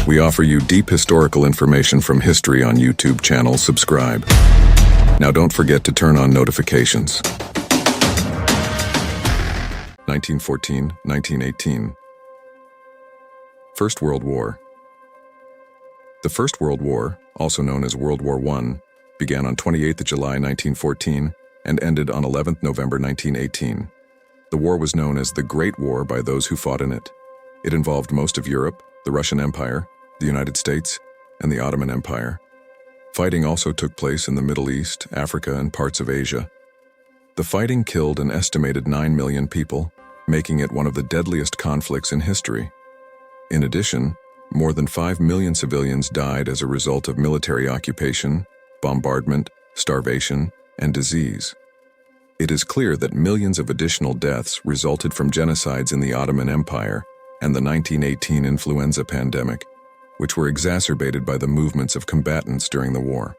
We offer you deep historical information from history on YouTube channel. Subscribe. Now don't forget to turn on notifications. 1914-1918. First World War. The First World War, also known as World War I, began on 28 July 1914 and ended on 11 November 1918. The war was known as the Great War by those who fought in it. It involved most of Europe, the Russian Empire, the United States, and the Ottoman Empire. Fighting also took place in the Middle East, Africa, and parts of Asia. The fighting killed an estimated 9 million people, making it one of the deadliest conflicts in history. In addition, more than 5 million civilians died as a result of military occupation, bombardment, starvation, and disease. It is clear that millions of additional deaths resulted from genocides in the Ottoman Empire and the 1918 influenza pandemic, which were exacerbated by the movements of combatants during the war.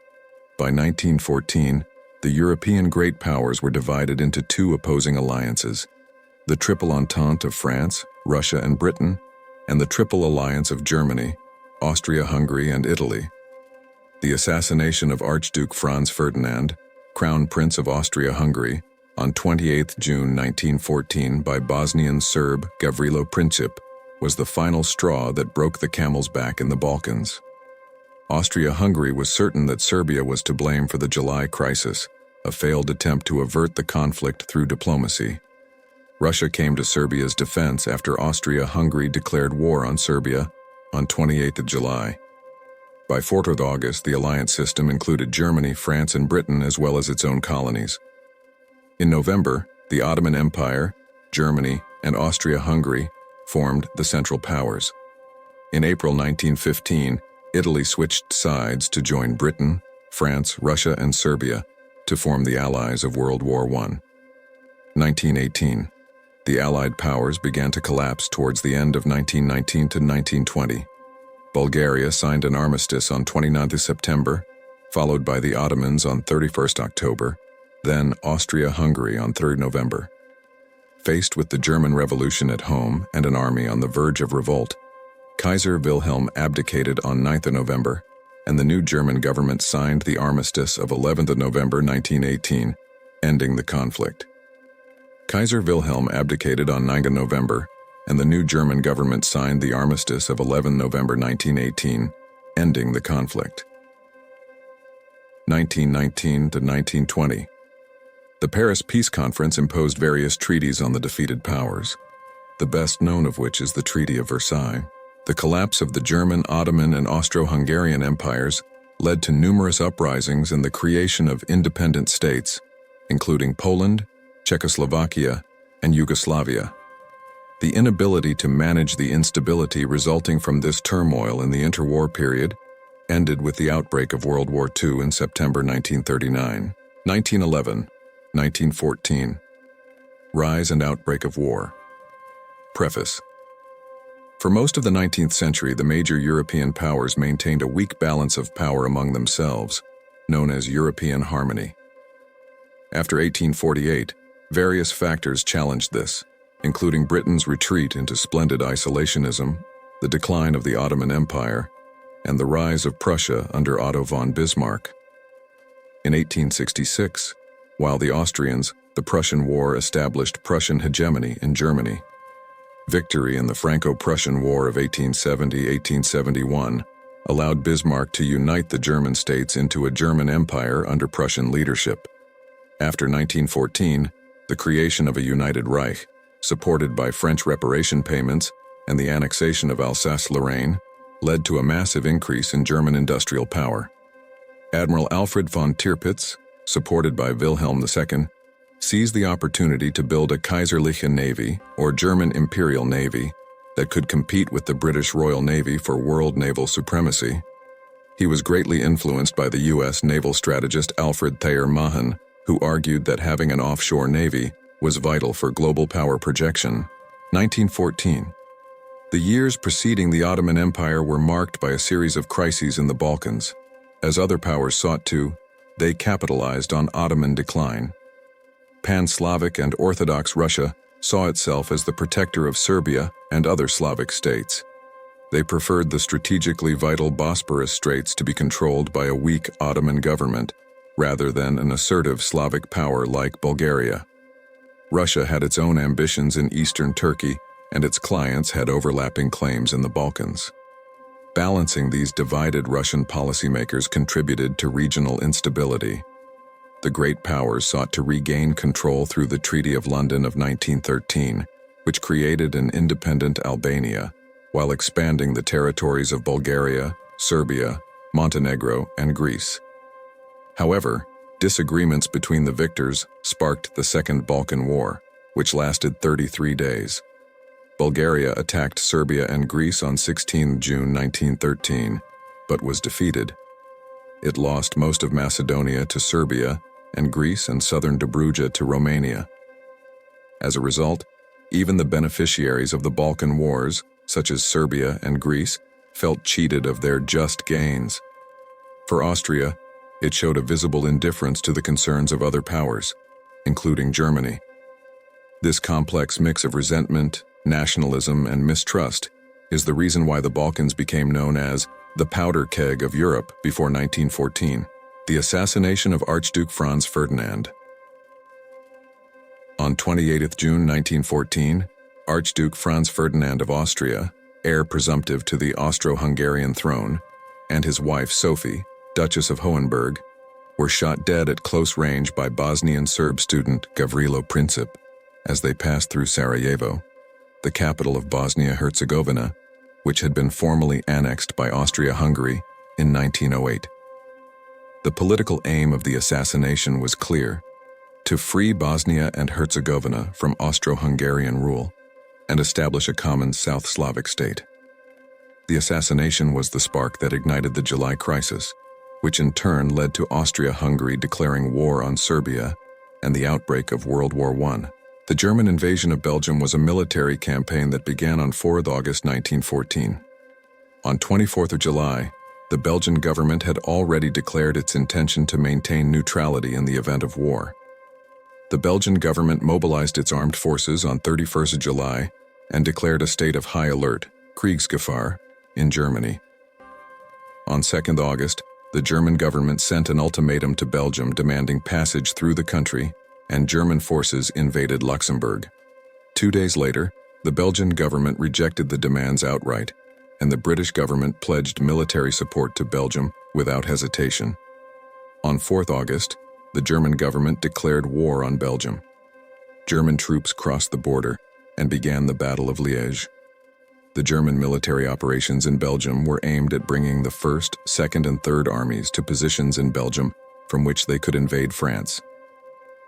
By 1914, the European great powers were divided into two opposing alliances: the Triple Entente of France, Russia, and Britain, and the Triple Alliance of Germany, Austria, Hungary, and Italy. The assassination of Archduke Franz Ferdinand, Crown Prince of Austria-Hungary, on 28 June 1914 by Bosnian Serb Gavrilo Princip was the final straw that broke the camel's back in the Balkans. Austria-Hungary was certain that Serbia was to blame for the July crisis, a failed attempt to avert the conflict through diplomacy. Russia came to Serbia's defense after Austria-Hungary declared war on Serbia on 28 July. By 4th August, the alliance system included Germany, France, and Britain, as well as its own colonies. In November, the Ottoman Empire, Germany, and Austria-Hungary formed the Central Powers. In April 1915, Italy switched sides to join Britain, France, Russia, and Serbia to form the Allies of World War I. 1918. The Allied powers began to collapse towards the end of 1919 to 1920. Bulgaria signed an armistice on 29 September, followed by the Ottomans on 31 October, then Austria-Hungary on 3 November. Faced with the German Revolution at home and an army on the verge of revolt, Kaiser Wilhelm abdicated on 9 November, and the new German government signed the armistice of 11 November 1918, ending the conflict. Kaiser Wilhelm abdicated on 9 November, and the new German government signed the armistice of 11 November 1918, ending the conflict. 1919 to 1920. The Paris Peace Conference imposed various treaties on the defeated powers, the best known of which is the Treaty of Versailles. The collapse of the German, Ottoman, and Austro-Hungarian empires led to numerous uprisings and the creation of independent states, including Poland, Czechoslovakia, and Yugoslavia. The inability to manage the instability resulting from this turmoil in the interwar period ended with the outbreak of World War II in September 1939. 1911. 1914. Rise and outbreak of war. Preface. For most of the 19th century, the major European powers maintained a weak balance of power among themselves, known as European harmony. After 1848, various factors challenged this, including Britain's retreat into splendid isolationism, the decline of the Ottoman Empire, and the rise of Prussia under Otto von Bismarck. In 1866, while the Austrians, the Prussian War established Prussian hegemony in Germany. Victory in the Franco-Prussian War of 1870-1871 allowed Bismarck to unite the German states into a German empire under Prussian leadership. After 1914, the creation of a united Reich, supported by French reparation payments and the annexation of Alsace-Lorraine, led to a massive increase in German industrial power. Admiral Alfred von Tirpitz, supported by Wilhelm II, seized the opportunity to build a Kaiserliche Navy, or German Imperial Navy, that could compete with the British Royal Navy for world naval supremacy. He was greatly influenced by the U.S. naval strategist Alfred Thayer Mahan, who argued that having an offshore navy was vital for global power projection. 1914. The years preceding the Ottoman Empire were marked by a series of crises in the Balkans. As other powers sought to, they capitalized on Ottoman decline. Pan-Slavic and Orthodox Russia saw itself as the protector of Serbia and other Slavic states. They preferred the strategically vital Bosporus Straits to be controlled by a weak Ottoman government, rather than an assertive Slavic power like Bulgaria. Russia had its own ambitions in eastern Turkey, and its clients had overlapping claims in the Balkans. Balancing these divided Russian policymakers contributed to regional instability. The great powers sought to regain control through the Treaty of London of 1913, which created an independent Albania, while expanding the territories of Bulgaria, Serbia, Montenegro, and Greece. However, disagreements between the victors sparked the Second Balkan War, which lasted 33 days. Bulgaria attacked Serbia and Greece on 16 June 1913, but was defeated. It lost most of Macedonia to Serbia and Greece and southern Dobruja to Romania. As a result, even the beneficiaries of the Balkan Wars, such as Serbia and Greece, felt cheated of their just gains. For Austria, it showed a visible indifference to the concerns of other powers, including Germany. This complex mix of resentment, nationalism, and mistrust is the reason why the Balkans became known as the powder keg of Europe before 1914, the assassination of Archduke Franz Ferdinand. On 28 June 1914, Archduke Franz Ferdinand of Austria, heir presumptive to the Austro-Hungarian throne, and his wife Sophie, Duchess of Hohenberg, were shot dead at close range by Bosnian Serb student Gavrilo Princip as they passed through Sarajevo, the capital of Bosnia-Herzegovina, which had been formally annexed by Austria-Hungary in 1908. The political aim of the assassination was clear: to free Bosnia and Herzegovina from Austro-Hungarian rule and establish a common South Slavic state. The assassination was the spark that ignited the July Crisis, which in turn led to Austria-Hungary declaring war on Serbia and the outbreak of World War I. The German invasion of Belgium was a military campaign that began on 4 August 1914. On 24 July, the Belgian government had already declared its intention to maintain neutrality in the event of war. The Belgian government mobilized its armed forces on 31 July and declared a state of high alert, Kriegsgefahr, in Germany. On 2 August, the German government sent an ultimatum to Belgium demanding passage through the country, and German forces invaded Luxembourg. 2 days later, the Belgian government rejected the demands outright, and the British government pledged military support to Belgium without hesitation. On 4 August, the German government declared war on Belgium. German troops crossed the border and began the Battle of Liège. The German military operations in Belgium were aimed at bringing the 1st, 2nd, and 3rd armies to positions in Belgium from which they could invade France.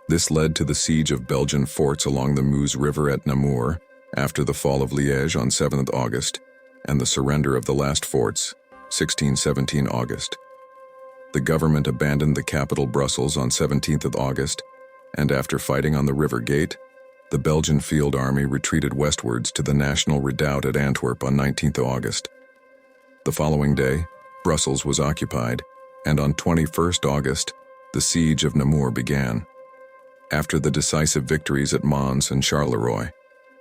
This led to the siege of Belgian forts along the Meuse River at Namur after the fall of Liège on 7 August and the surrender of the last forts, 16-17 August. The government abandoned the capital Brussels on 17 August, and after fighting on the River Gate, the Belgian field army retreated westwards to the National Redoubt at Antwerp on 19 August. The following day, Brussels was occupied, and on 21 August, the siege of Namur began. After the decisive victories at Mons and Charleroi,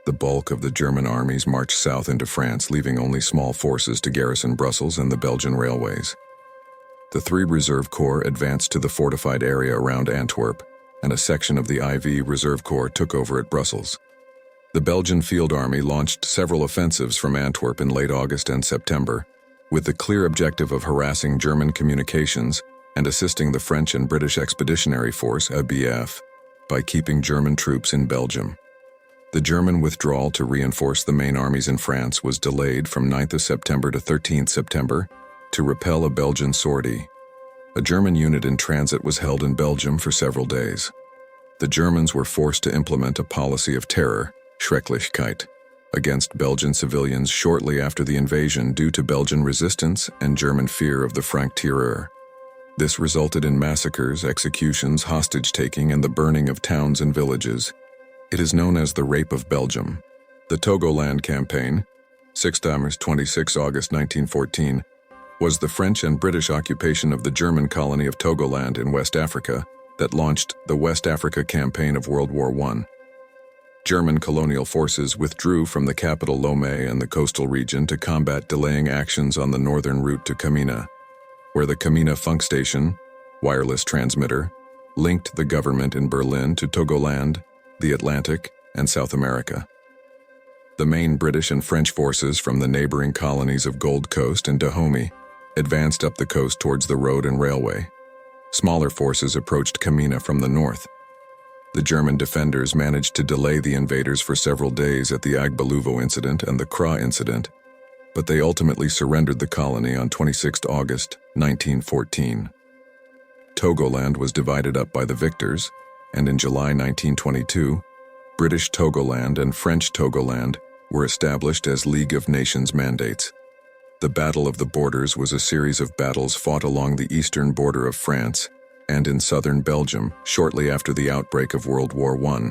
the bulk of the German armies marched south into France, leaving only small forces to garrison Brussels and the Belgian railways. The 3 reserve corps advanced to the fortified area around Antwerp, and a section of the IV Reserve Corps took over at Brussels. The Belgian Field Army launched several offensives from Antwerp in late August and September, with the clear objective of harassing German communications and assisting the French and British Expeditionary Force, ABF, by keeping German troops in Belgium. The German withdrawal to reinforce the main armies in France was delayed from 9 September to 13 September to repel a Belgian sortie. A German unit in transit was held in Belgium for several days. The Germans were forced to implement a policy of terror, Schrecklichkeit, against Belgian civilians shortly after the invasion due to Belgian resistance and German fear of the Franc-Tireur. This resulted in massacres, executions, hostage-taking, and the burning of towns and villages. It is known as the Rape of Belgium. The Togoland Campaign, 26 August 1914, was the French and British occupation of the German colony of Togoland in West Africa that launched the West Africa Campaign of World War I. German colonial forces withdrew from the capital Lomé and the coastal region to combat delaying actions on the northern route to Camina, where the Camina Funk Station, wireless transmitter, linked the government in Berlin to Togoland, the Atlantic, and South America. The main British and French forces from the neighboring colonies of Gold Coast and Dahomey advanced up the coast towards the road and railway. Smaller forces approached Camina from the north. The German defenders managed to delay the invaders for several days at the Agbaluvo incident and the Kra incident, but they ultimately surrendered the colony on 26 August 1914. Togoland was divided up by the victors, and in July 1922, British Togoland and French Togoland were established as League of Nations mandates. The Battle of the Borders was a series of battles fought along the eastern border of France and in southern Belgium shortly after the outbreak of World War I.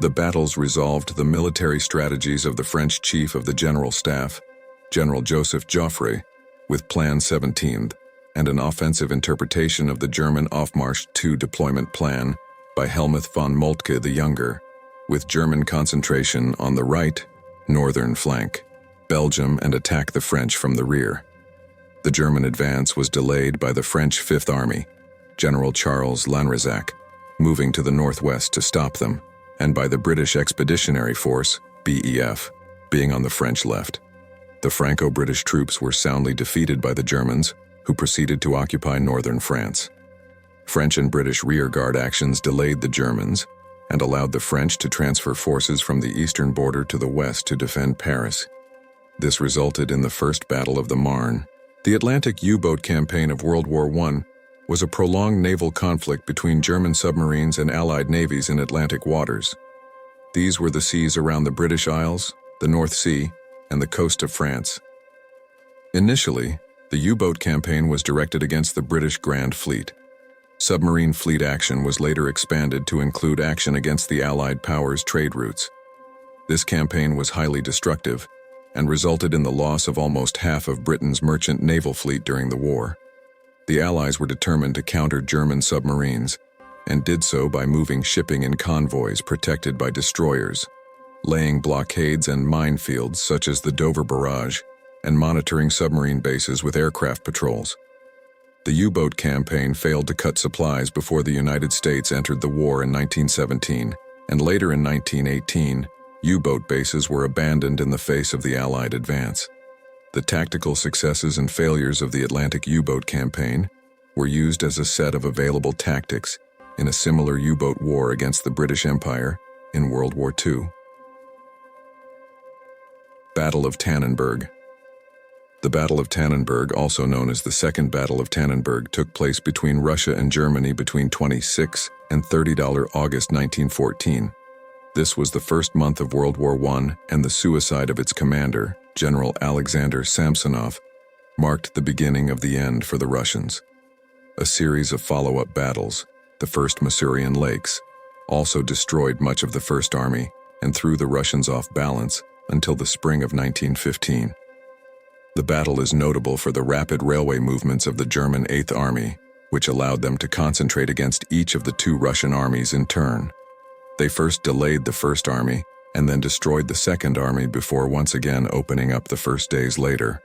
The battles resolved the military strategies of the French Chief of the General Staff, General Joseph Joffre, with Plan 17, and an offensive interpretation of the German Aufmarsch II deployment plan by Helmuth von Moltke the Younger, with German concentration on the right, northern flank, Belgium, and attack the French from the rear. The German advance was delayed by the French Fifth Army, General Charles Lanrezac, moving to the northwest to stop them, and by the British Expeditionary Force, BEF, being on the French left. The Franco-British troops were soundly defeated by the Germans, who proceeded to occupy northern France. French and British rearguard actions delayed the Germans and allowed the French to transfer forces from the eastern border to the west to defend Paris. This resulted in the First Battle of the Marne. The Atlantic U-boat campaign of World War I was a prolonged naval conflict between German submarines and Allied navies in Atlantic waters. These were the seas around the British Isles, the North Sea, and the coast of France. Initially, the U-boat campaign was directed against the British Grand Fleet. Submarine fleet action was later expanded to include action against the Allied powers' trade routes. This campaign was highly destructive and resulted in the loss of almost half of Britain's merchant naval fleet during the war. The Allies were determined to counter German submarines and did so by moving shipping in convoys protected by destroyers, laying blockades and minefields such as the Dover Barrage, and monitoring submarine bases with aircraft patrols. The U-boat campaign failed to cut supplies before the United States entered the war in 1917, and later in 1918, U-boat bases were abandoned in the face of the Allied advance. The tactical successes and failures of the Atlantic U-boat campaign were used as a set of available tactics in a similar U-boat war against the British Empire in World War II. Battle of Tannenberg. The Battle of Tannenberg, also known as the Second Battle of Tannenberg, took place between Russia and Germany between 26 and 30 August 1914. This was the first month of World War I, and the suicide of its commander, General Alexander Samsonov, marked the beginning of the end for the Russians. A series of follow-up battles, the First Masurian Lakes, also destroyed much of the First Army and threw the Russians off balance until the spring of 1915. The battle is notable for the rapid railway movements of the German Eighth Army, which allowed them to concentrate against each of the two Russian armies in turn. They first delayed the First Army and then destroyed the Second Army before once again opening up the first days later.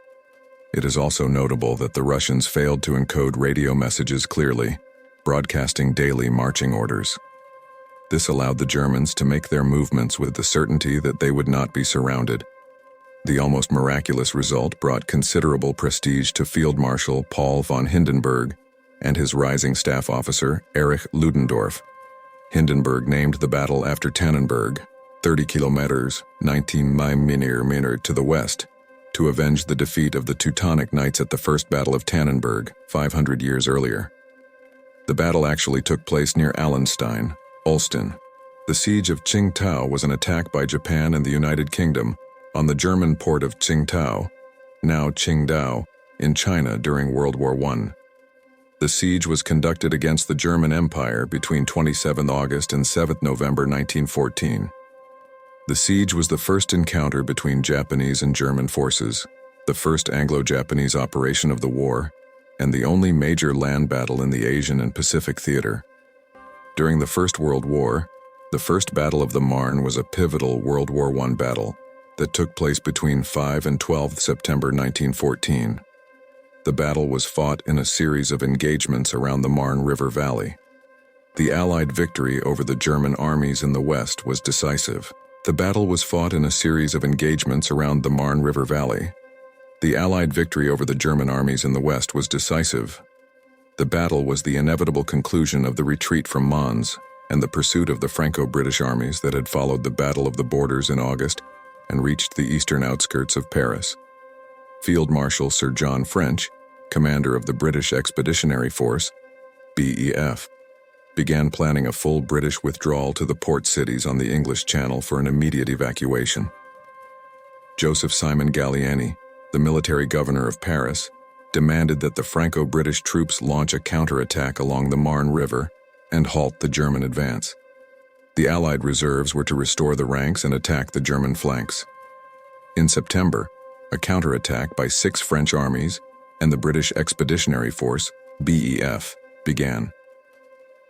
It is also notable that the Russians failed to encode radio messages clearly, broadcasting daily marching orders. This allowed the Germans to make their movements with the certainty that they would not be surrounded. The almost miraculous result brought considerable prestige to Field Marshal Paul von Hindenburg and his rising staff officer Erich Ludendorff. Hindenburg named the battle after Tannenberg, 30 kilometers, 19 miles to the west, to avenge the defeat of the Teutonic Knights at the First Battle of Tannenberg, 500 years earlier. The battle actually took place near Allenstein, Ulsten. The siege of Qingdao was an attack by Japan and the United Kingdom on the German port of Qingdao, now Qingdao, in China during World War I. The siege was conducted against the German Empire between 27 August and 7 November 1914. The siege was the first encounter between Japanese and German forces, the first Anglo-Japanese operation of the war, and the only major land battle in the Asian and Pacific theater. During the First World War, The First Battle of the Marne was a pivotal World War I battle that took place between 5 and 12 September 1914. The battle was fought in a series of engagements around the Marne River Valley. The Allied victory over the German armies in the west was decisive. The battle was fought in a series of engagements around the Marne River Valley. The Allied victory over the German armies in the west was decisive. The battle was the inevitable conclusion of the retreat from Mons and the pursuit of the Franco-British armies that had followed the Battle of the Borders in August and reached the eastern outskirts of Paris. Field Marshal Sir John French, commander of the British Expeditionary Force, BEF, began planning a full British withdrawal to the port cities on the English Channel for an immediate evacuation. Joseph Simon Gallieni, the military governor of Paris, demanded that the Franco-British troops launch a counterattack along the Marne River and halt the German advance. The Allied reserves were to restore the ranks and attack the German flanks. In September, a counterattack by 6 French armies and the British Expeditionary Force, BEF, began.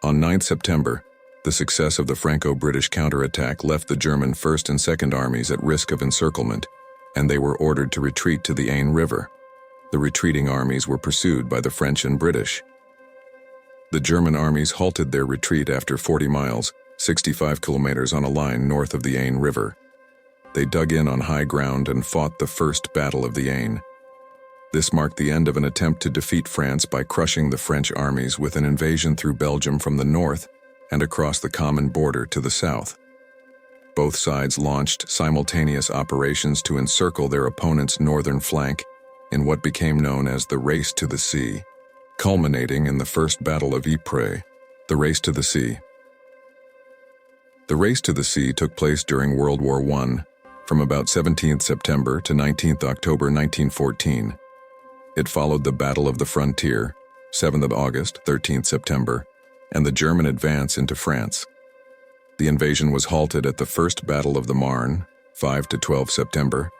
On 9 September, the success of the Franco-British counterattack left the German 1st and 2nd armies at risk of encirclement, and they were ordered to retreat to the Aisne River. The retreating armies were pursued by the French and British. The German armies halted their retreat after 40 miles, 65 kilometers on a line north of the Aisne River. They dug in on high ground and fought the First Battle of the Aisne. This marked the end of an attempt to defeat France by crushing the French armies with an invasion through Belgium from the north and across the common border to the south. Both sides launched simultaneous operations to encircle their opponent's northern flank in what became known as the Race to the Sea, culminating in the First Battle of Ypres, the Race to the Sea. The Race to the Sea took place during World War I, from about 17th September to 19th October 1914. It followed the Battle of the Frontier, 7th of August, 13th September, and the German advance into France. The invasion was halted at the First Battle of the Marne, 5 to 12 September,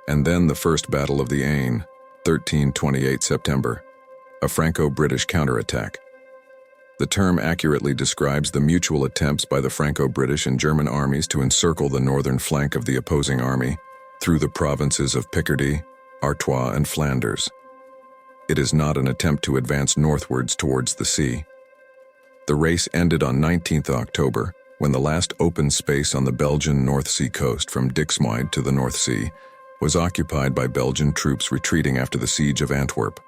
and then the First Battle of the Aisne, 13-28 September, a Franco-British counterattack. The term accurately describes the mutual attempts by the Franco-British and German armies to encircle the northern flank of the opposing army through the provinces of Picardy, Artois, and Flanders. It is not an attempt to advance northwards towards the sea. The race ended on 19th October, when the last open space on the Belgian North Sea coast from Dixmude to the North Sea was occupied by Belgian troops retreating after the siege of Antwerp.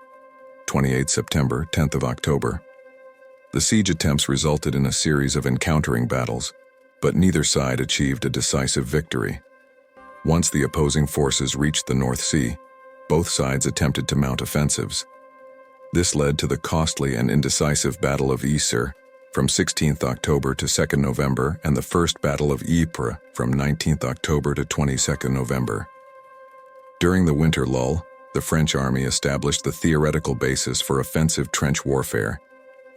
28 September, 10th of October. The siege attempts resulted in a series of encountering battles, but neither side achieved a decisive victory. Once the opposing forces reached the North Sea, both sides attempted to mount offensives. This led to the costly and indecisive Battle of Ypres from 16th October to 2nd November and the First Battle of Ypres from 19th October to 22nd November. During the winter lull, the French army established the theoretical basis for offensive trench warfare,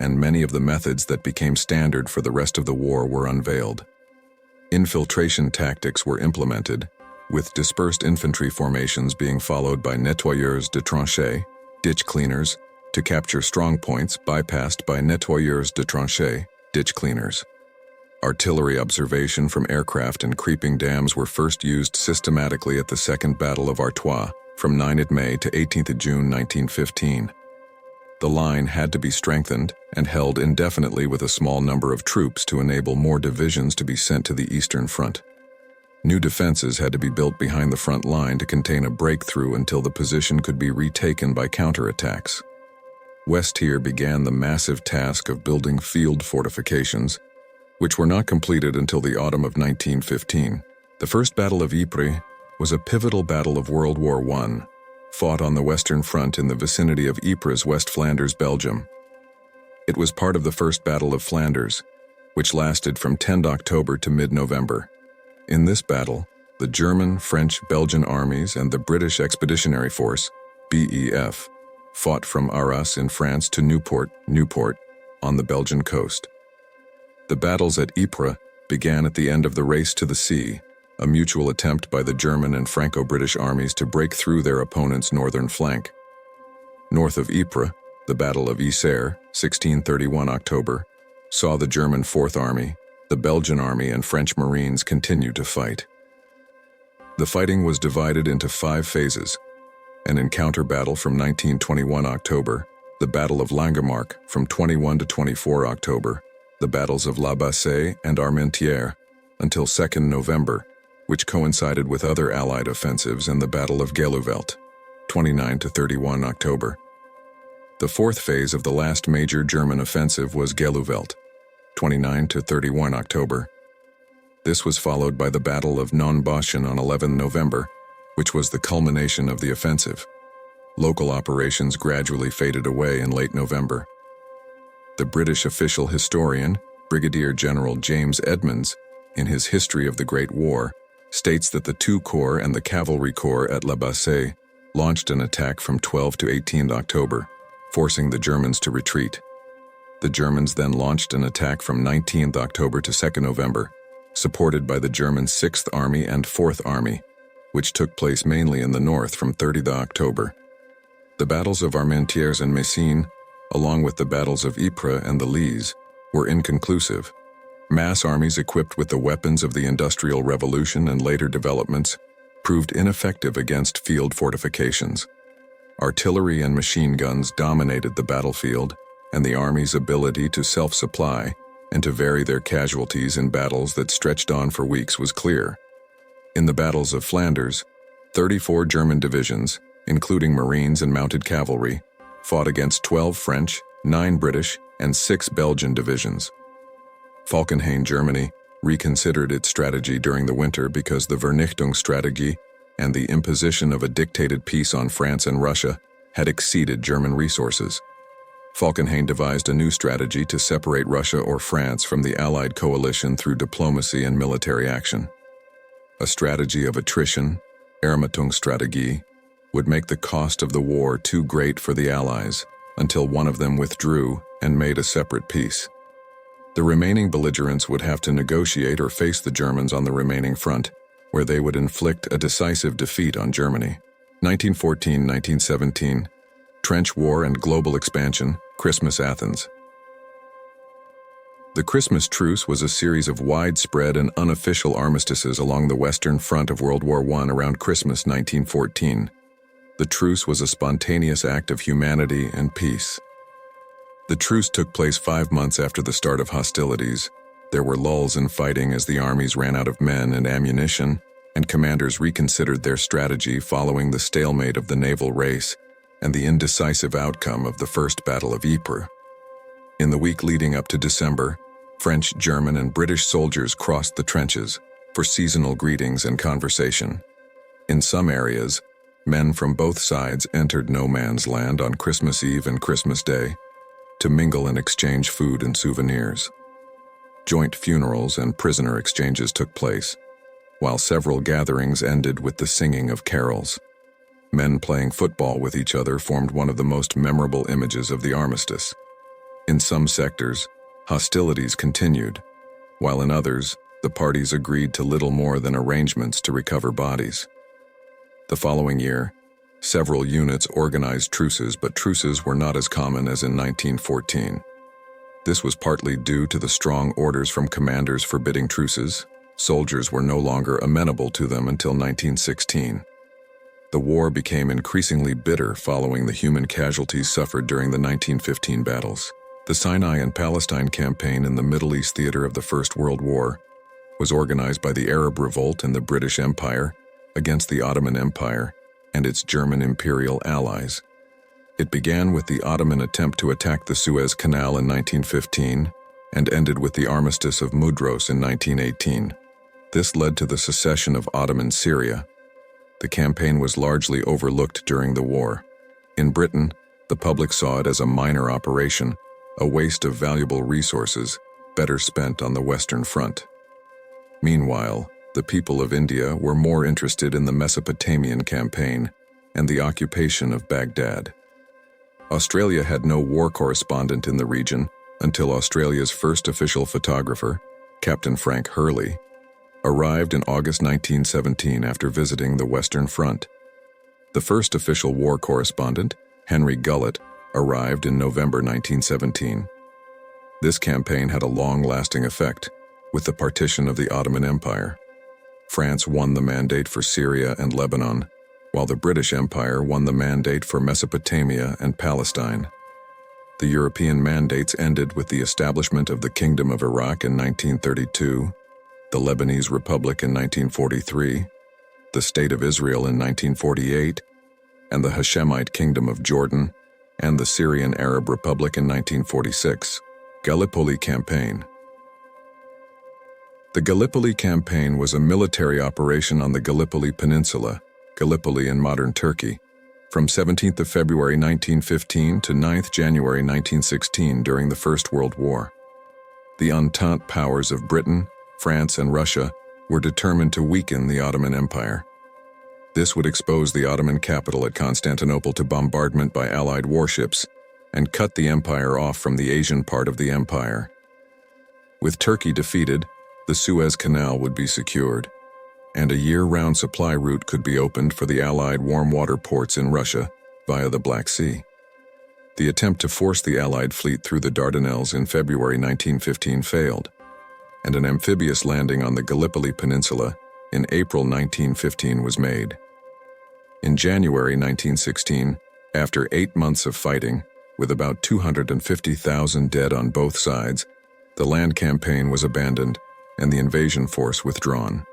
and many of the methods that became standard for the rest of the war were unveiled. Infiltration tactics were implemented, with dispersed infantry formations being followed by nettoyeurs de tranchées, ditch cleaners, to capture strong points bypassed by nettoyeurs de tranchées, ditch cleaners. Artillery observation from aircraft and creeping dams were first used systematically at the Second Battle of Artois from 9th May to 18th June 1915. The line had to be strengthened and held indefinitely with a small number of troops to enable more divisions to be sent to the Eastern Front. New defenses had to be built behind the front line to contain a breakthrough until the position could be retaken by counterattacks. West here began the massive task of building field fortifications, which were not completed until the autumn of 1915. The First Battle of Ypres was a pivotal battle of World War I, fought on the Western Front in the vicinity of Ypres, West Flanders, Belgium. It was part of the First Battle of Flanders, which lasted from 10 October to mid-November. In this battle, the German, French, Belgian armies and the British Expeditionary Force, BEF, fought from Arras in France to Newport on the Belgian coast. The battles at Ypres began at the end of the Race to the Sea, a mutual attempt by the German and Franco-British armies to break through their opponent's northern flank. North of Ypres, the Battle of Isère, 1631 October, saw the German Fourth Army, the Belgian army and French Marines continued to fight. The fighting was divided into 5 phases: an encounter battle from 1921 October, the Battle of Langemarck from 21 to 24 October, the battles of La Bassée and Armentières until 2nd November, which coincided with other Allied offensives, and the Battle of Galluvelt, 29 to 31 October. The 4th phase of the last major German offensive was Galluvelt, 29 to 31 October. This was followed by the Battle of Non-Boschen on 11 November, which was the culmination of the offensive. Local operations gradually faded away in late November. The British official historian, Brigadier General James Edmonds, in his History of the Great War, states that the 2 Corps and the Cavalry Corps at La Bassée launched an attack from 12 to 18 October, forcing the Germans to retreat. The Germans then launched an attack from 19 October to 2 November, supported by the German 6th Army and 4th Army, which took place mainly in the north from 30 October. The battles of Armentières and Messines, along with the battles of Ypres and the Lys, were inconclusive. Mass armies equipped with the weapons of the Industrial Revolution and later developments proved ineffective against field fortifications. Artillery and machine guns dominated the battlefield, and the army's ability to self-supply and to vary their casualties in battles that stretched on for weeks was clear. In the battles of Flanders, 34 German divisions, including Marines and mounted cavalry, fought against 12 French, 9 British, and 6 Belgian divisions. Falkenhayn, Germany, reconsidered its strategy during the winter because the Vernichtungsstrategie and the imposition of a dictated peace on France and Russia had exceeded German resources. Falkenhayn devised a new strategy to separate Russia or France from the Allied coalition through diplomacy and military action. A strategy of attrition, Ermattungsstrategie, would make the cost of the war too great for the Allies until one of them withdrew and made a separate peace. The remaining belligerents would have to negotiate or face the Germans on the remaining front, where they would inflict a decisive defeat on Germany. 1914-1917, Trench War and Global Expansion, Christmas Athens. The Christmas Truce was a series of widespread and unofficial armistices along the Western Front of World War I around Christmas 1914. The truce was a spontaneous act of humanity and peace. The truce took place 5 months after the start of hostilities. There were lulls in fighting as the armies ran out of men and ammunition, and commanders reconsidered their strategy following the stalemate of the naval race and the indecisive outcome of the First Battle of Ypres. In the week leading up to December, French, German, and British soldiers crossed the trenches for seasonal greetings and conversation. In some areas, men from both sides entered no man's land on Christmas Eve and Christmas Day to mingle and exchange food and souvenirs. Joint funerals and prisoner exchanges took place, while several gatherings ended with the singing of carols. Men playing football with each other formed one of the most memorable images of the armistice. In some sectors, hostilities continued, while in others, the parties agreed to little more than arrangements to recover bodies. The following year, several units organized truces, but truces were not as common as in 1914. This was partly due to the strong orders from commanders forbidding truces. Soldiers were no longer amenable to them until 1916. The war became increasingly bitter following the human casualties suffered during the 1915 battles. The Sinai and Palestine campaign in the Middle East theater of the First World War was organized by the Arab Revolt in the British Empire against the Ottoman Empire and its German imperial allies. It began with the Ottoman attempt to attack the Suez Canal in 1915 and ended with the Armistice of Mudros in 1918. This led to the secession of Ottoman Syria. The campaign was largely overlooked during the war. In Britain, the public saw it as a minor operation, a waste of valuable resources, better spent on the Western Front. Meanwhile, the people of India were more interested in the Mesopotamian campaign and the occupation of Baghdad. Australia had no war correspondent in the region until Australia's first official photographer, Captain Frank Hurley, arrived in August 1917 after visiting the Western Front. The first official war correspondent, Henry Gullett, arrived in November 1917. This campaign had a long-lasting effect. with the partition of the Ottoman Empire. France won the mandate for Syria and Lebanon, while the British Empire won the mandate for Mesopotamia and Palestine. The European mandates ended with the establishment of the Kingdom of Iraq in 1932, the Lebanese Republic in 1943, the State of Israel in 1948, and the Hashemite Kingdom of Jordan and the Syrian Arab Republic in 1946. Gallipoli Campaign. The Gallipoli Campaign was a military operation on the Gallipoli Peninsula, Gallipoli in modern Turkey, from 17th of February 1915 to 9th January 1916 during the First World War. The Entente powers of Britain, France, and Russia were determined to weaken the Ottoman Empire. This would expose the Ottoman capital at Constantinople to bombardment by Allied warships and cut the empire off from the Asian part of the empire. With Turkey defeated, the Suez Canal would be secured, and a year-round supply route could be opened for the Allied warm-water ports in Russia via the Black Sea. The attempt to force the Allied fleet through the Dardanelles in February 1915 failed, and an amphibious landing on the Gallipoli Peninsula in April 1915 was made. In January 1916, after 8 months of fighting, with about 250,000 dead on both sides, the land campaign was abandoned and the invasion force withdrawn.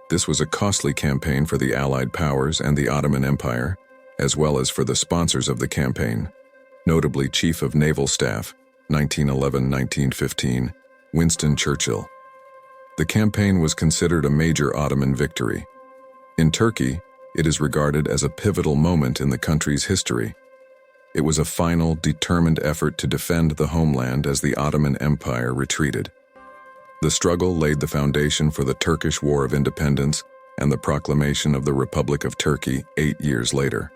This was a costly campaign for the Allied powers and the Ottoman Empire, as well as for the sponsors of the campaign, notably Chief of Naval Staff, 1911-1915, Winston Churchill. The campaign was considered a major Ottoman victory. In Turkey, it is regarded as a pivotal moment in the country's history. It was a final, determined effort to defend the homeland as the Ottoman Empire retreated. The struggle laid the foundation for the Turkish War of Independence and the proclamation of the Republic of Turkey 8 years later.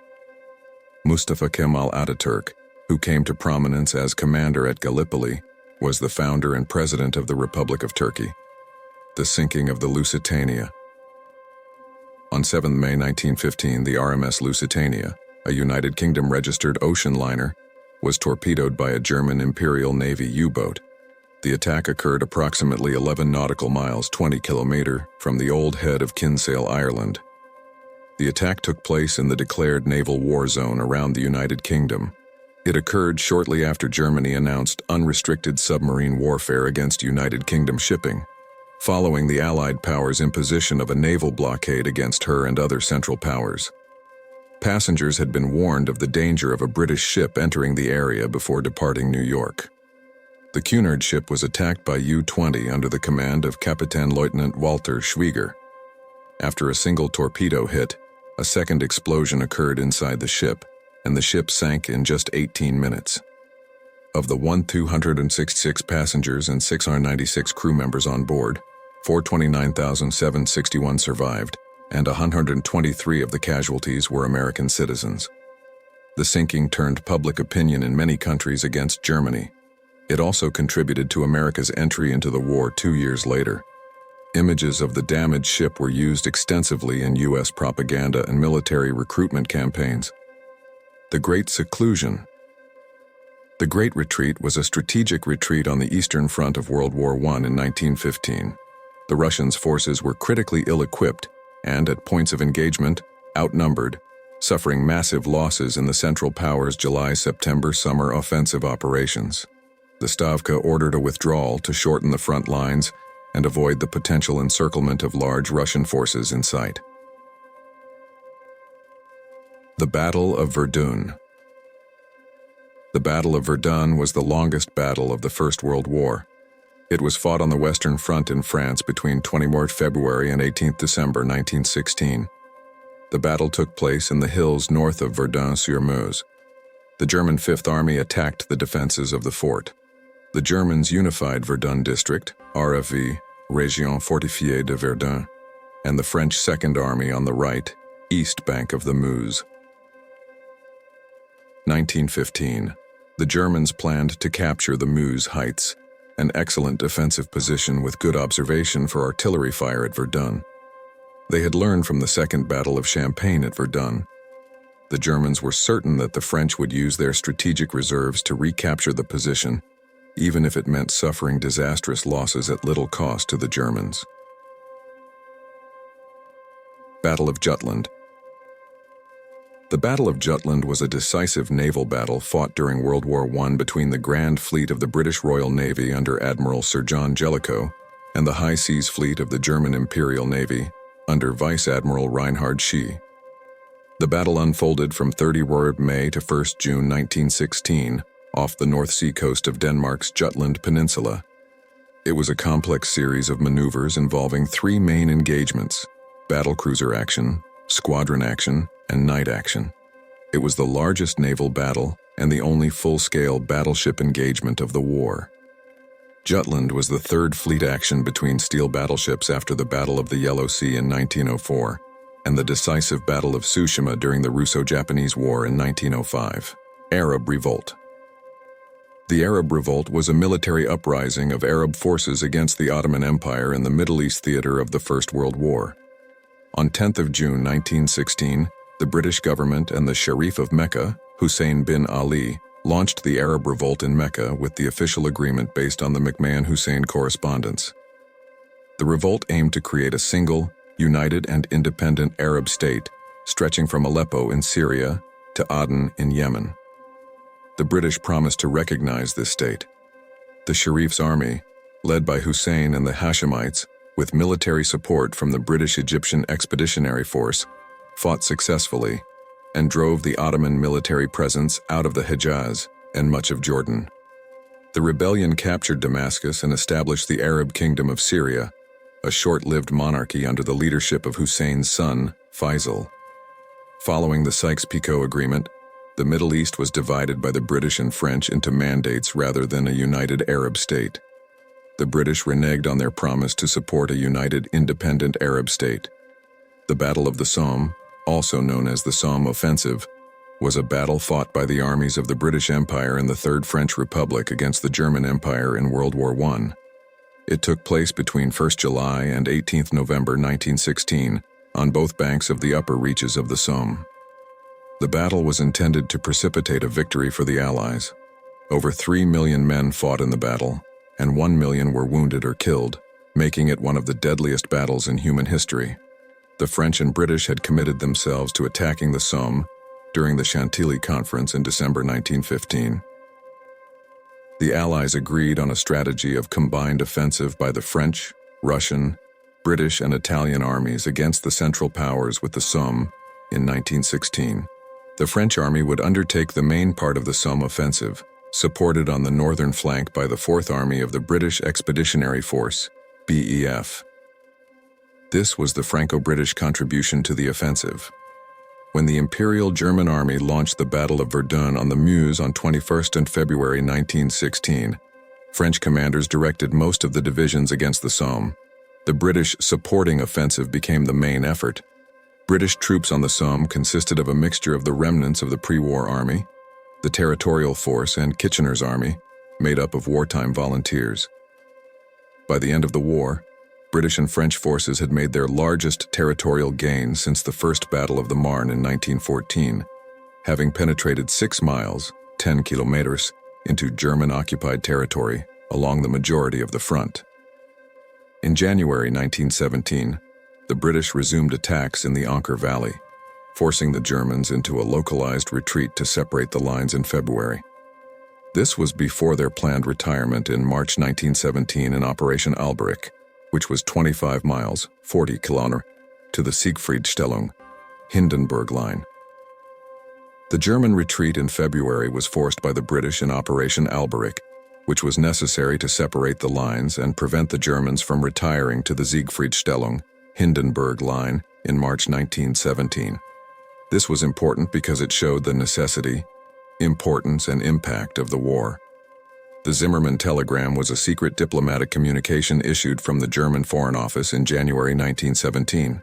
Mustafa Kemal Ataturk, who came to prominence as commander at Gallipoli, was the founder and president of the Republic of Turkey. The sinking of the Lusitania. On 7 May 1915, the RMS Lusitania, a United Kingdom-registered ocean liner, was torpedoed by a German Imperial Navy U-boat. The attack occurred approximately 11 nautical miles 20 kilometers from the old head of Kinsale, Ireland. The attack took place in the declared naval war zone around the United Kingdom. It occurred shortly after Germany announced unrestricted submarine warfare against United Kingdom shipping, following the Allied powers' imposition of a naval blockade against her and other Central Powers. Passengers had been warned of the danger of a British ship entering the area before departing New York. The Cunard ship was attacked by U-20 under the command of Kapitän-Leutnant Walter Schwieger. After a single torpedo hit, a second explosion occurred inside the ship, and the ship sank in just 18 minutes. Of the 1,266 passengers and 696 crew members on board, 429,761 survived, and 123 of the casualties were American citizens. The sinking turned public opinion in many countries against Germany. It also contributed to America's entry into the war 2 years later. Images of the damaged ship were used extensively in U.S. propaganda and military recruitment campaigns. The Great Seclusion. The Great Retreat was a strategic retreat on the Eastern Front of World War I in 1915. The Russians' forces were critically ill-equipped and, at points of engagement, outnumbered, suffering massive losses in the Central Powers' July-September summer offensive operations. The Stavka ordered a withdrawal to shorten the front lines and avoid the potential encirclement of large Russian forces in sight. The Battle of Verdun. The Battle of Verdun was the longest battle of the First World War. It was fought on the Western Front in France between 20th February and 18th December 1916. The battle took place in the hills north of Verdun-sur-Meuse. The German Fifth Army attacked the defenses of the fort. The Germans unified Verdun District, RFV, Région Fortifiée de Verdun, and the French Second Army on the right, east bank of the Meuse. 1915. The Germans planned to capture the Meuse Heights, an excellent defensive position with good observation for artillery fire at Verdun. They had learned from the Second Battle of Champagne at Verdun. The Germans were certain that the French would use their strategic reserves to recapture the position even if it meant suffering disastrous losses at little cost to the Germans. Battle of Jutland. The Battle of Jutland was a decisive naval battle fought during World War I between the Grand Fleet of the British Royal Navy under Admiral Sir John Jellicoe and the High Seas Fleet of the German Imperial Navy under Vice Admiral Reinhard Schee. The battle unfolded from 30 May to 1 June 1916 off the North Sea coast of Denmark's Jutland Peninsula. It was a complex series of maneuvers involving three main engagements: battlecruiser action, squadron action, and night action. It was the largest naval battle and the only full-scale battleship engagement of the war. Jutland was the third fleet action between steel battleships after the Battle of the Yellow Sea in 1904 and the decisive Battle of Tsushima during the Russo-Japanese War in 1905. Arab Revolt. The Arab Revolt was a military uprising of Arab forces against the Ottoman Empire in the Middle East theater of the First World War. On 10 June 1916, the British government and the Sharif of Mecca, Hussein bin Ali, launched the Arab Revolt in Mecca with the official agreement based on the McMahon-Hussein Correspondence. The revolt aimed to create a single, united and independent Arab state stretching from Aleppo in Syria to Aden in Yemen. The British promised to recognize this state. The Sharif's army, led by Hussein and the Hashemites, with military support from the British-Egyptian Expeditionary Force, fought successfully and drove the Ottoman military presence out of the Hejaz and much of Jordan. The rebellion captured Damascus and established the Arab Kingdom of Syria, a short-lived monarchy under the leadership of Hussein's son, Faisal. Following the Sykes-Picot Agreement, the Middle East was divided by the British and French into mandates rather than a united Arab state. The British reneged on their promise to support a united, independent Arab state. The Battle of the Somme, also known as the Somme Offensive, was a battle fought by the armies of the British Empire and the Third French Republic against the German Empire in World War I. It took place between 1 July and 18 November 1916 on both banks of the upper reaches of the Somme. The battle was intended to precipitate a victory for the Allies. Over 3 million men fought in the battle, and 1 million were wounded or killed, making it one of the deadliest battles in human history. The French and British had committed themselves to attacking the Somme during the Chantilly Conference in December 1915. The Allies agreed on a strategy of combined offensive by the French, Russian, British, and Italian armies against the Central Powers with the Somme in 1916. The French army would undertake the main part of the Somme offensive, supported on the northern flank by the Fourth Army of the British Expeditionary Force, BEF. This was the Franco-British contribution to the offensive. When the Imperial German Army launched the Battle of Verdun on the Meuse on 21 February 1916, French commanders directed most of the divisions against the Somme. The British supporting offensive became the main effort. British troops on the Somme consisted of a mixture of the remnants of the pre-war army, the Territorial Force, and Kitchener's army, made up of wartime volunteers. By the end of the war, British and French forces had made their largest territorial gains since the First Battle of the Marne in 1914, having penetrated 6 miles, 10 kilometers, into German-occupied territory along the majority of the front. In January 1917, the British resumed attacks in the Ancre Valley, forcing the Germans into a localized retreat to separate the lines in February. This was before their planned retirement in March 1917 in Operation Alberich, which was 25 miles, 40 kilometers, to the Siegfriedstellung, Hindenburg Line. The German retreat in February was forced by the British in Operation Alberich, which was necessary to separate the lines and prevent the Germans from retiring to the Siegfriedstellung, Hindenburg Line in March 1917. This was important because it showed the necessity, importance, and impact of the war. The Zimmermann telegram was a secret diplomatic communication issued from the German Foreign Office in January 1917.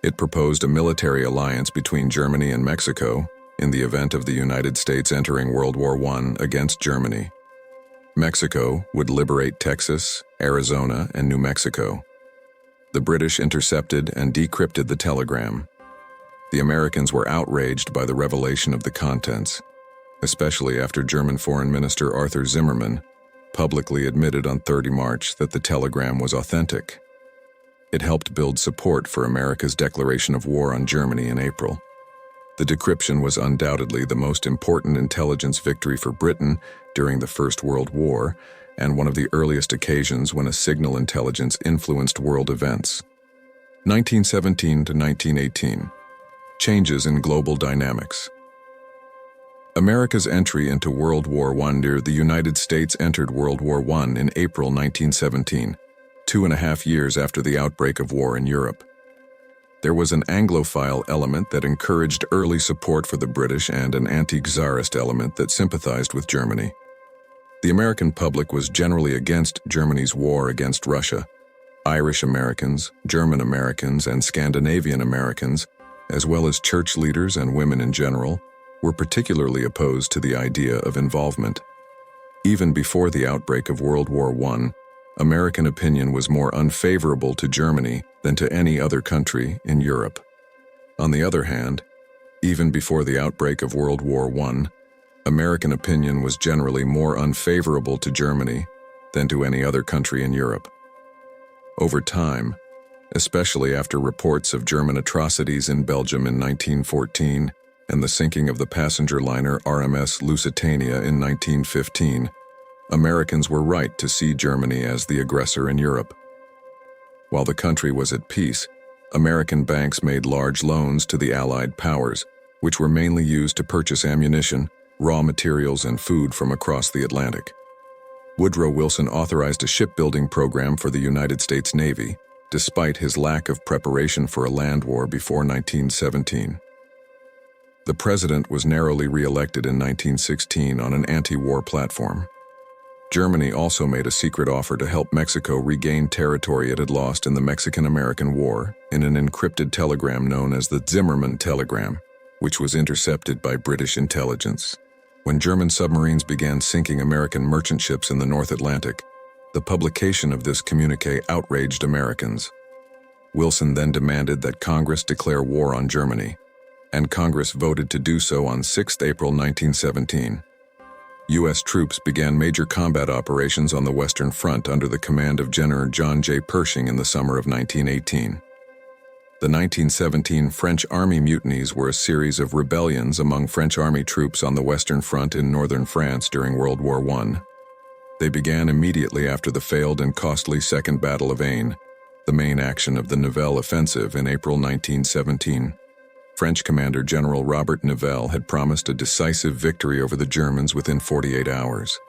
It proposed a military alliance between Germany and Mexico in the event of the United States entering World War I against Germany. Mexico would liberate Texas, Arizona, and New Mexico. The British intercepted and decrypted the telegram. The Americans were outraged by the revelation of the contents, especially after German Foreign Minister Arthur Zimmermann publicly admitted on 30 March that the telegram was authentic. It helped build support for America's declaration of war on Germany in April. The decryption was undoubtedly the most important intelligence victory for Britain during the First World War, and one of the earliest occasions when a signal intelligence influenced world events. 1917 to 1918. Changes in global dynamics. America's entry into World War I. The United States entered World War I in April 1917, 2.5 years after the outbreak of war in Europe. There was an Anglophile element that encouraged early support for the British and an anti-Tsarist element that sympathized with Germany. The American public was generally against Germany's war against Russia. Irish Americans, German Americans, and Scandinavian Americans, as well as church leaders and women in general, were particularly opposed to the idea of involvement. Even before the outbreak of World War I, American opinion was more unfavorable to Germany than to any other country in Europe. On the other hand, even before the outbreak of World War I, American opinion was generally more unfavorable to Germany than to any other country in Europe. Over time, especially after reports of German atrocities in Belgium in 1914 and the sinking of the passenger liner RMS Lusitania in 1915, Americans were right to see Germany as the aggressor in Europe. While the country was at peace, American banks made large loans to the Allied powers, which were mainly used to purchase ammunition, raw materials, and food from across the Atlantic. Woodrow Wilson authorized a shipbuilding program for the United States Navy, despite his lack of preparation for a land war before 1917. The president was narrowly re-elected in 1916 on an anti-war platform. Germany also made a secret offer to help Mexico regain territory it had lost in the Mexican-American War in an encrypted telegram known as the Zimmermann telegram, which was intercepted by British intelligence. When German submarines began sinking American merchant ships in the North Atlantic, the publication of this communique outraged Americans. Wilson then demanded that Congress declare war on Germany, and Congress voted to do so on 6 April 1917. U.S. troops began major combat operations on the Western Front under the command of General John J. Pershing in the summer of 1918. The 1917 French Army mutinies were a series of rebellions among French Army troops on the Western Front in northern France during World War I. They began immediately after the failed and costly Second Battle of Aisne, the main action of the Nivelle offensive in April 1917. French Commander General Robert Nivelle had promised a decisive victory over the Germans within 48 hours.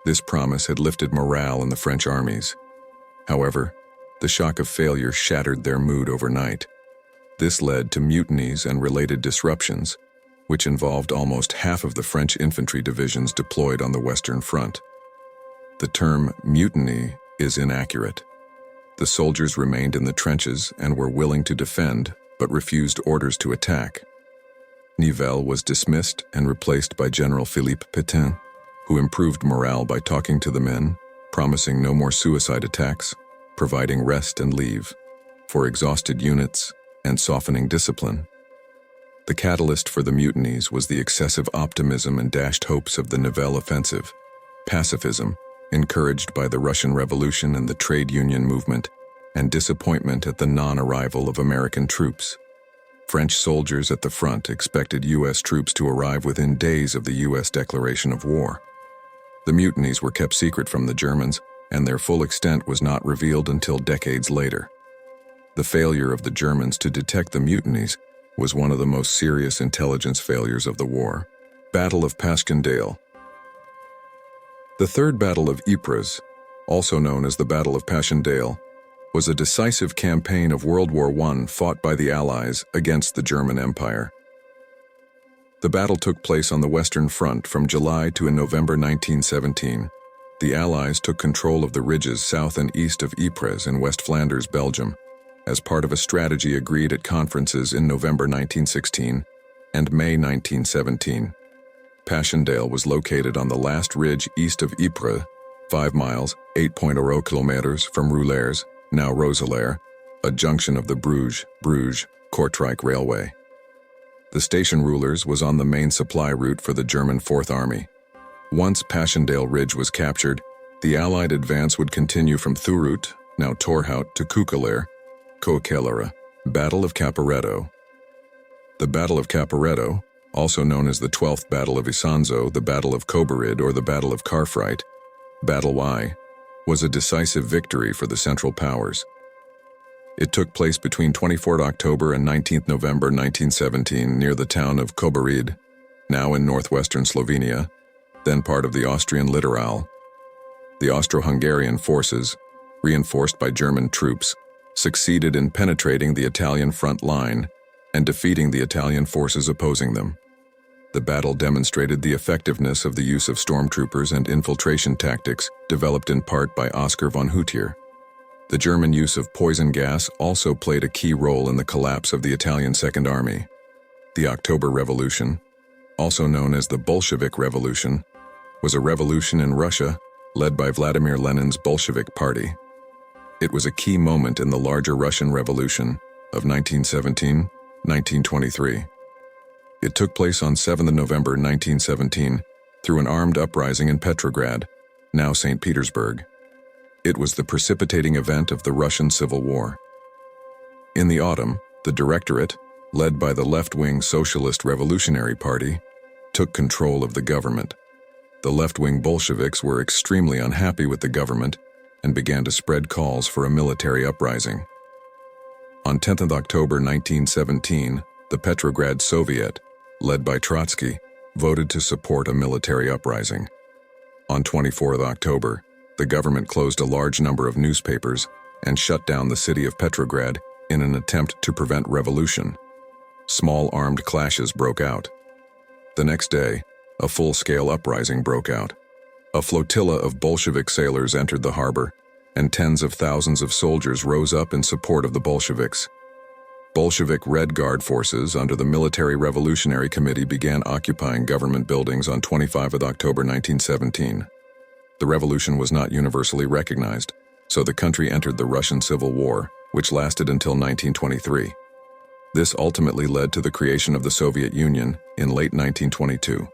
This promise had lifted morale in the French armies. However, the shock of failure shattered their mood overnight. This led to mutinies and related disruptions, which involved almost half of the French infantry divisions deployed on the Western Front. The term mutiny is inaccurate. The soldiers remained in the trenches and were willing to defend, but refused orders to attack. Nivelle was dismissed and replaced by General Philippe Pétain, who improved morale by talking to the men, promising no more suicide attacks, providing rest and leave for exhausted units, and softening discipline. The catalyst for the mutinies was the excessive optimism and dashed hopes of the Nivelle offensive, pacifism, encouraged by the Russian Revolution and the trade union movement, and disappointment at the non-arrival of American troops. French soldiers at the front expected U.S. troops to arrive within days of the U.S. declaration of war. The mutinies were kept secret from the Germans, and their full extent was not revealed until decades later. The failure of the Germans to detect the mutinies was one of the most serious intelligence failures of the war. Battle of Passchendaele. The Third Battle of Ypres, also known as the Battle of Passchendaele, was a decisive campaign of World War I fought by the Allies against the German Empire. The battle took place on the Western Front from July to November 1917. The Allies took control of the ridges south and east of Ypres in West Flanders, Belgium, as part of a strategy agreed at conferences in November 1916 and May 1917. Passchendaele was located on the last ridge east of Ypres, 5 miles, 8.0 kilometers from Roulers, now Roeselare, a junction of the Bruges-Kortrijk Railway. The station Roulers was on the main supply route for the German Fourth Army. Once Passchendaele Ridge was captured, The Allied advance would continue from Thurut, now Torhout, to Kokelera, Battle of Caporetto. The Battle of Caporetto, also known as the 12th Battle of Isonzo, the Battle of Kobarid, or the Battle of Carfrite, Battle Y, was a decisive victory for the Central Powers. It took place between 24 October and 19 November 1917 near the town of Kobarid, now in northwestern Slovenia, then part of the Austrian littoral. The Austro-Hungarian forces, reinforced by German troops, succeeded in penetrating the Italian front line and defeating the Italian forces opposing them. The battle demonstrated the effectiveness of the use of stormtroopers and infiltration tactics developed in part by Oskar von Hutier. The German use of poison gas also played a key role in the collapse of the Italian Second Army. The October Revolution, also known as the Bolshevik Revolution, was a revolution in Russia led by Vladimir Lenin's Bolshevik Party. It was a key moment in the larger Russian Revolution of 1917-1923. It took place on 7 November 1917 through an armed uprising in Petrograd, now St. Petersburg. It was the precipitating event of the Russian Civil War. In the autumn, the Directorate, led by the left-wing Socialist Revolutionary Party, took control of the government. The left-wing Bolsheviks were extremely unhappy with the government and began to spread calls for a military uprising. On 10 October 1917, the Petrograd Soviet, led by Trotsky, voted to support a military uprising. On 24 October, the government closed a large number of newspapers and shut down the city of Petrograd in an attempt to prevent revolution. Small armed clashes broke out. The next day, a full-scale uprising broke out. A flotilla of Bolshevik sailors entered the harbor, and tens of thousands of soldiers rose up in support of the Bolsheviks. Bolshevik Red Guard forces under the Military Revolutionary Committee began occupying government buildings on 25 October 1917. The revolution was not universally recognized, so the country entered the Russian Civil War, which lasted until 1923. This ultimately led to the creation of the Soviet Union in late 1922.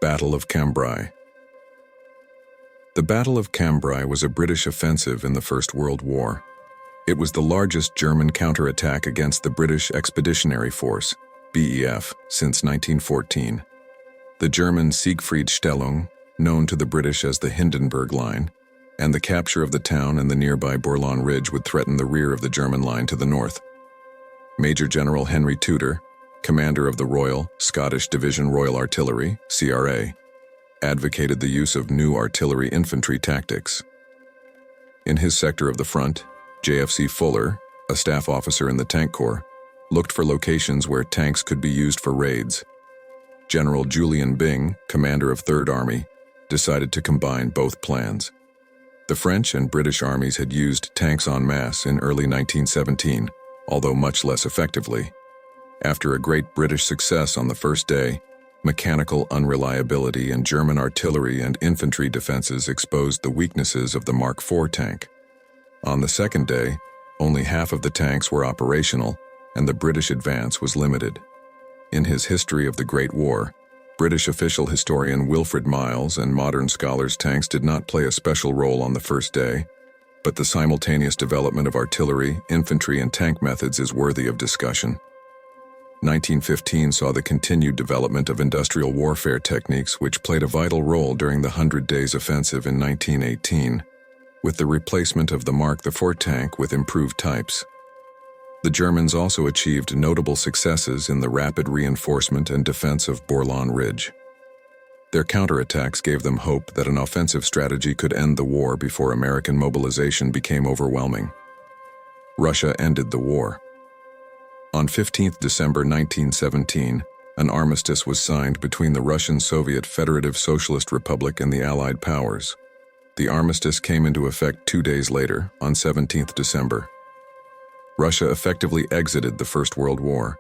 Battle of Cambrai. The Battle of Cambrai was a British offensive in the First World War. It was the largest German counterattack against the British Expeditionary Force, BEF, since 1914. The German Siegfriedstellung, known to the British as the Hindenburg Line, and the capture of the town and the nearby Bourlon Ridge would threaten the rear of the German line to the north. Major General Henry Tudor, commander of the Royal Scottish Division Royal Artillery, CRA, advocated the use of new artillery infantry tactics. In his sector of the front, JFC Fuller, a staff officer in the Tank Corps, looked for locations where tanks could be used for raids. General Julian Byng, commander of Third Army, decided to combine both plans. The French and British armies had used tanks en masse in early 1917, although much less effectively. After a great British success on the first day, mechanical unreliability in German artillery and infantry defenses exposed the weaknesses of the Mark IV tank. On the second day, only half of the tanks were operational, and the British advance was limited. In his History of the Great War, British official historian Wilfred Miles and modern scholars tanks did not play a special role on the first day, but the simultaneous development of artillery, infantry, and tank methods is worthy of discussion. 1915 saw the continued development of industrial warfare techniques which played a vital role during the 100 Days Offensive in 1918, with the replacement of the Mark IV tank with improved types. The Germans also achieved notable successes in the rapid reinforcement and defense of Bourlon Ridge. Their counterattacks gave them hope that an offensive strategy could end the war before American mobilization became overwhelming. Russia ended the war. On 15 December 1917, an armistice was signed between the Russian Soviet Federative Socialist Republic and the Allied powers. The armistice came into effect 2 days later, on 17 December. Russia effectively exited the First World War.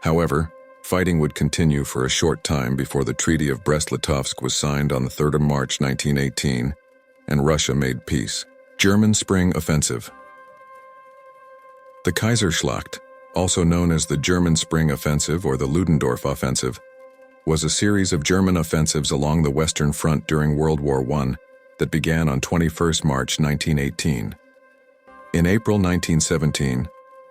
However, fighting would continue for a short time before the Treaty of Brest-Litovsk was signed on the 3rd of March 1918, and Russia made peace. German Spring Offensive. The Kaiserschlacht, also known as the German Spring Offensive or the Ludendorff Offensive, was a series of German offensives along the Western Front during World War I that began on 21 March 1918. In April 1917,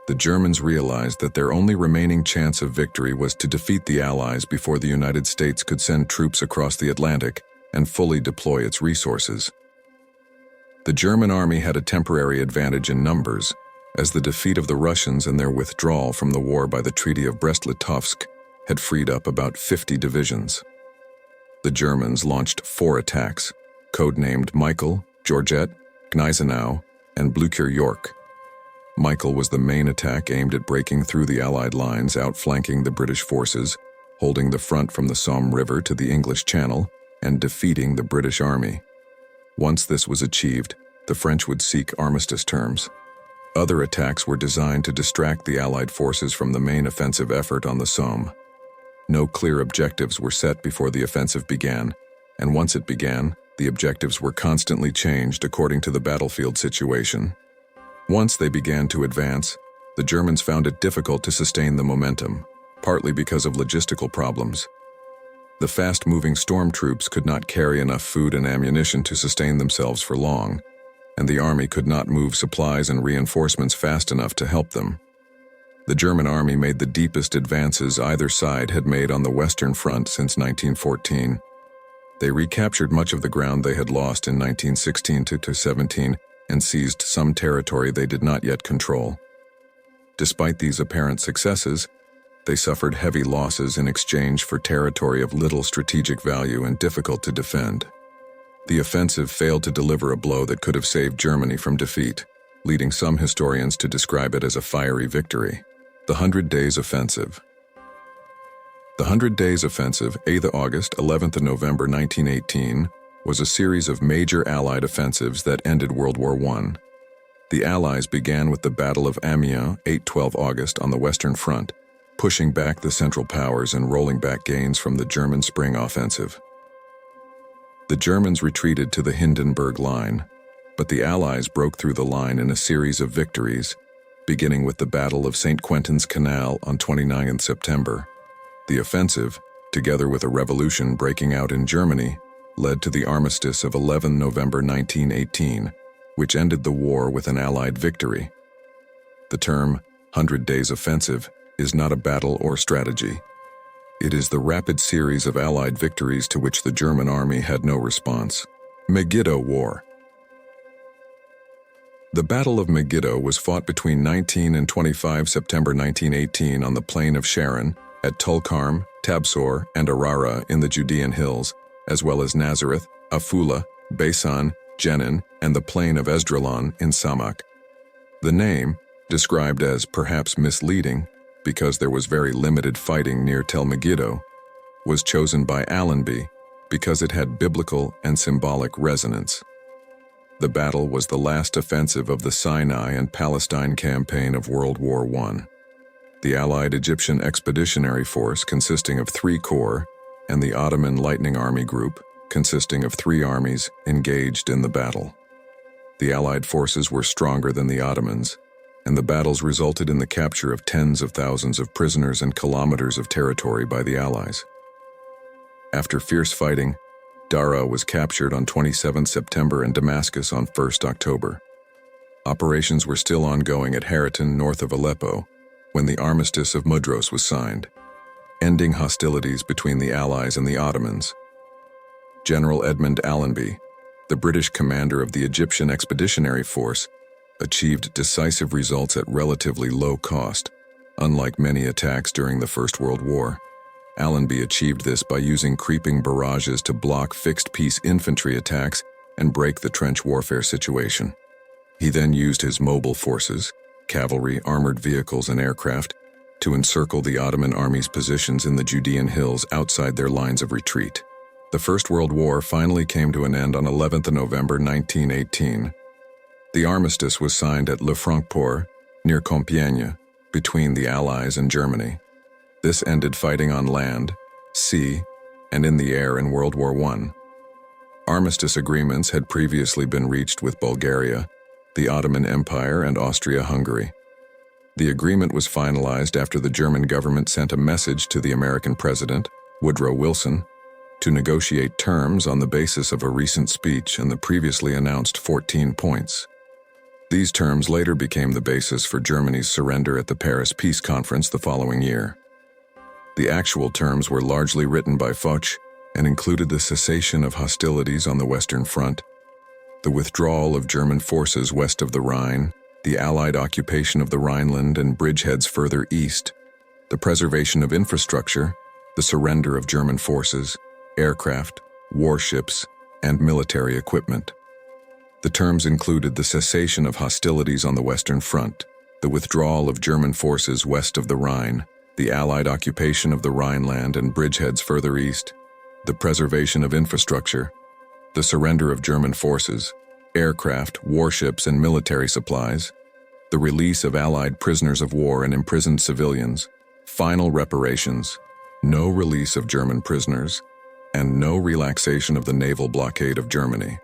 the Germans realized that their only remaining chance of victory was to defeat the Allies before the United States could send troops across the Atlantic and fully deploy its resources. The German army had a temporary advantage in numbers, as the defeat of the Russians and their withdrawal from the war by the Treaty of Brest-Litovsk had freed up about 50 divisions. The Germans launched 4 attacks, codenamed Michael, Georgette, Gneisenau, and Blücher York. Michael was the main attack aimed at breaking through the Allied lines, outflanking the British forces, holding the front from the Somme River to the English Channel, and defeating the British Army. Once this was achieved, the French would seek armistice terms. Other attacks were designed to distract the Allied forces from the main offensive effort on the Somme. No clear objectives were set before the offensive began, and once it began, the objectives were constantly changed according to the battlefield situation. Once they began to advance, the Germans found it difficult to sustain the momentum, partly because of logistical problems. The fast-moving storm troops could not carry enough food and ammunition to sustain themselves for long, and the army could not move supplies and reinforcements fast enough to help them. The German army made the deepest advances either side had made on the Western Front since 1914. They recaptured much of the ground they had lost in 1916-17 and seized some territory they did not yet control. Despite these apparent successes, they suffered heavy losses in exchange for territory of little strategic value and difficult to defend. The offensive failed to deliver a blow that could have saved Germany from defeat, leading some historians to describe it as a fiery victory. The 100 Days Offensive. The 100 Days Offensive, 8th August, 11th November 1918, was a series of major Allied offensives that ended World War I. The Allies began with the Battle of Amiens, 8-12 August, on the Western Front, pushing back the Central Powers and rolling back gains from the German Spring Offensive. The Germans retreated to the Hindenburg Line, but the Allies broke through the line in a series of victories, beginning with the Battle of St. Quentin's Canal on 29 September. The offensive, together with a revolution breaking out in Germany, led to the armistice of 11 November 1918, which ended the war with an Allied victory. The term 100 Days Offensive is not a battle or strategy. It is the rapid series of Allied victories to which the German army had no response. Megiddo War. The Battle of Megiddo was fought between 19 and 25 September 1918 on the plain of Sharon, at Tulkarm, Tabsor, and Arara in the Judean hills, as well as Nazareth, Afula, Beisan, Jenin, and the plain of Esdraelon in Samak. The name, described as perhaps misleading, because there was very limited fighting near Tel Megiddo, was chosen by Allenby because it had biblical and symbolic resonance. The battle was the last offensive of the Sinai and Palestine campaign of World War I. The Allied Egyptian Expeditionary Force, consisting of 3 corps, and the Ottoman Lightning Army Group, consisting of 3 armies, engaged in the battle. The Allied forces were stronger than the Ottomans, and the battles resulted in the capture of tens of thousands of prisoners and kilometers of territory by the Allies. After fierce fighting, Dara was captured on 27 September and Damascus on 1 October. Operations were still ongoing at Haraton north of Aleppo when the Armistice of Mudros was signed, ending hostilities between the Allies and the Ottomans. General Edmund Allenby, the British commander of the Egyptian Expeditionary Force, achieved decisive results at relatively low cost. Unlike many attacks during the First World War, Allenby achieved this by using creeping barrages to block fixed-piece infantry attacks and break the trench warfare situation. He then used his mobile forces, cavalry, armored vehicles, and aircraft, to encircle the Ottoman army's positions in the Judean hills outside their lines of retreat. The First World War finally came to an end on 11 November 1918. The armistice was signed at Le Francport, near Compiègne, between the Allies and Germany. This ended fighting on land, sea, and in the air in World War I. Armistice agreements had previously been reached with Bulgaria, the Ottoman Empire, and Austria-Hungary. The agreement was finalized after the German government sent a message to the American president, Woodrow Wilson, to negotiate terms on the basis of a recent speech and the previously announced 14 points. These terms later became the basis for Germany's surrender at the Paris Peace Conference the following year. The actual terms were largely written by Foch and included the cessation of hostilities on the Western Front, the withdrawal of German forces west of the Rhine, the Allied occupation of the Rhineland and bridgeheads further east, the preservation of infrastructure, the surrender of German forces, aircraft, warships, and military equipment. The terms included the cessation of hostilities on the Western Front, the withdrawal of German forces west of the Rhine, the Allied occupation of the Rhineland and bridgeheads further east, the preservation of infrastructure, the surrender of German forces, aircraft, warships, and military supplies, the release of Allied prisoners of war and imprisoned civilians, final reparations, no release of German prisoners, and no relaxation of the naval blockade of Germany.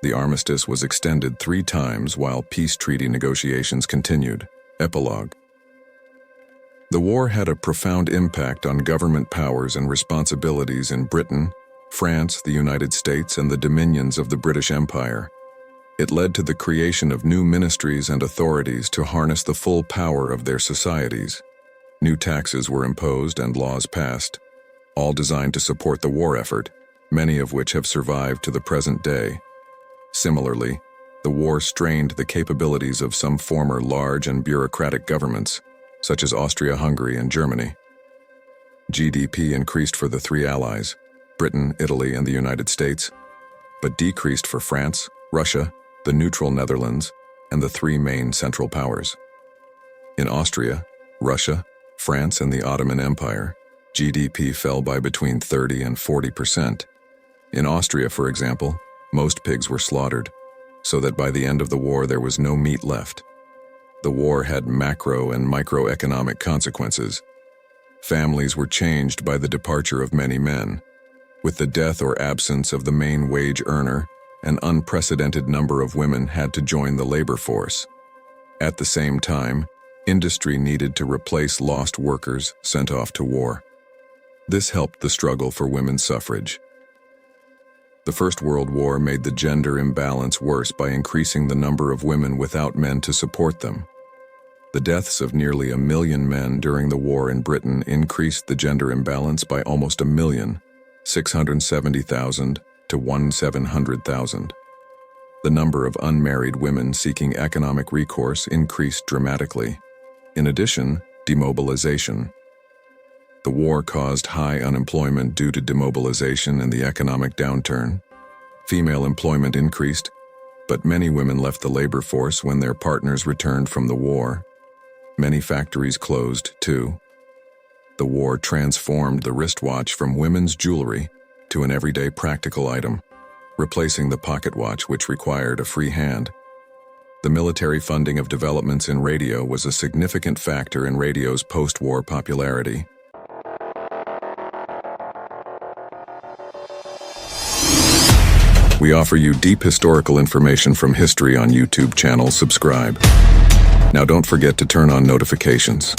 The armistice was extended 3 times while peace treaty negotiations continued. Epilogue. The war had a profound impact on government powers and responsibilities in Britain, France, the United States, and the dominions of the British Empire. It led to the creation of new ministries and authorities to harness the full power of their societies. New taxes were imposed and laws passed, all designed to support the war effort, many of which have survived to the present day. Similarly, the war strained the capabilities of some former large and bureaucratic governments, such as Austria-Hungary and Germany. GDP increased for the 3 allies, Britain, Italy, and the United States, but decreased for France, Russia, the neutral Netherlands, and the 3 main Central Powers. In Austria, Russia, France, and the Ottoman Empire, GDP fell by between 30 and 40%. In Austria, for example, most pigs were slaughtered, so that by the end of the war there was no meat left. The war had macro and microeconomic consequences. Families were changed by the departure of many men. With the death or absence of the main wage earner, an unprecedented number of women had to join the labor force. At the same time, industry needed to replace lost workers sent off to war. This helped the struggle for women's suffrage. The First World War made the gender imbalance worse by increasing the number of women without men to support them. The deaths of nearly 1 million men during the war in Britain increased the gender imbalance by almost 1 million, 670,000 to 1,700,000. The number of unmarried women seeking economic recourse increased dramatically. In addition, demobilization. The war caused high unemployment due to demobilization and the economic downturn. Female employment increased, but many women left the labor force when their partners returned from the war. Many factories closed, too. The war transformed the wristwatch from women's jewelry to an everyday practical item, replacing the pocket watch which required a free hand. The military funding of developments in radio was a significant factor in radio's post-war popularity. We offer you deep historical information from history on YouTube channel. Subscribe. Now don't forget to turn on notifications.